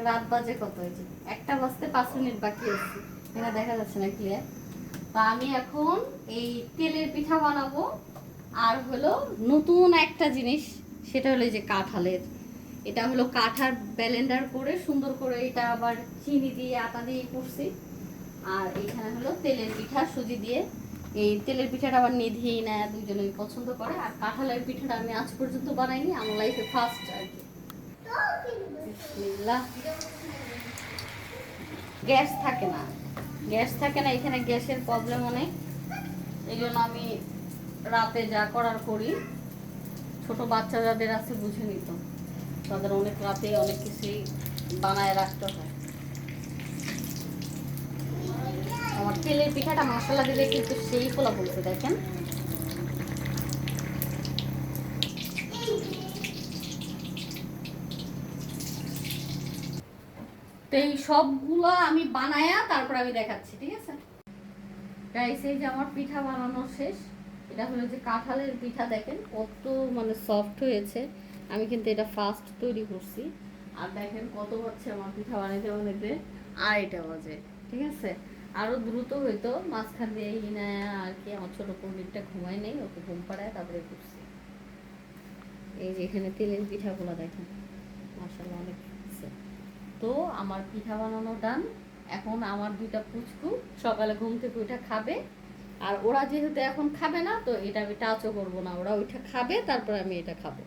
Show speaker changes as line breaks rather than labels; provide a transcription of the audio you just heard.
রাত বাজে কত, এই যে 1টা বাজতে 5 মিনিট বাকি আছে, এটা দেখা যাচ্ছে না ক্লিয়ার। তো আমি এখন এই তেলের পিঠা বানাবো। আর হলো নতুন একটা জিনিস, সেটা হলো এই যে কাঁঠালের, এটা হলো কাঁঠাল ব্লেন্ডার করে সুন্দর করে এটা আবার চিনি দিয়ে আটা দিয়ে করছি। আর এখানে হলো তেলের পিঠা সুজি দিয়ে। এই তেলের পিঠাটা আবার নিধি না দুজনেই পছন্দ করে। আর কাঁঠালের পিঠাটা আমি আজ পর্যন্ত বানাইনি, আমার লাইফে ফার্স্ট আর কি। বিসমিল্লাহ। গ্যাস থাকে না, গ্যাস থাকে না এখানে, গ্যাসের প্রবলেম অনেক। এই জন্য আমি রাতে যা করার করি। ছোট বাচ্চা যাদের আছে বুঝে নিত, তাদের অনেক রাতে অনেক কিছুই বানায় রাখতে হয়। আমার তেলের পিঠাটা মশলা দিলে কিন্তু সেই ফোলা বলছে, দেখেন। তো এই সবগুলো আমি বানায়া তারপর আমি দেখাচ্ছি, ঠিক আছে গাইস। এই যে আমার পিঠা বানানো শেষ। এটা হলো যে কাঁঠালের পিঠা, দেখেন কত মানে সফট হয়েছে। আমি কিন্তু এটা ফার্স্ট তৈরি করছি। আর দেখেন কত হচ্ছে আমার পিঠা বানাইতে বানাইতে 2:30 বাজে, ঠিক আছে। আরো দ্রুত হইতো, মাঝখান দিয়ে না আর কি, আমার ছোট পণ্ডিতটা ঘুমায় নেই, ওকে ঘুম পাড়ায় তারপরে করছি। এই যে এখানে তেলের পিঠাগুলো দেখেন, মাশাআল্লাহ অনেক হচ্ছে। তো আমার পিঠা বানানো ডান। এখন আমার 2টা পুচকু সকালে ঘুম থেকে ওইটা খাবে। আর ওরা যেহেতু এখন খাবে না, তো এটা আমি টাচও করবো না, ওরা ওইটা খাবে তারপর আমি এটা খাবো।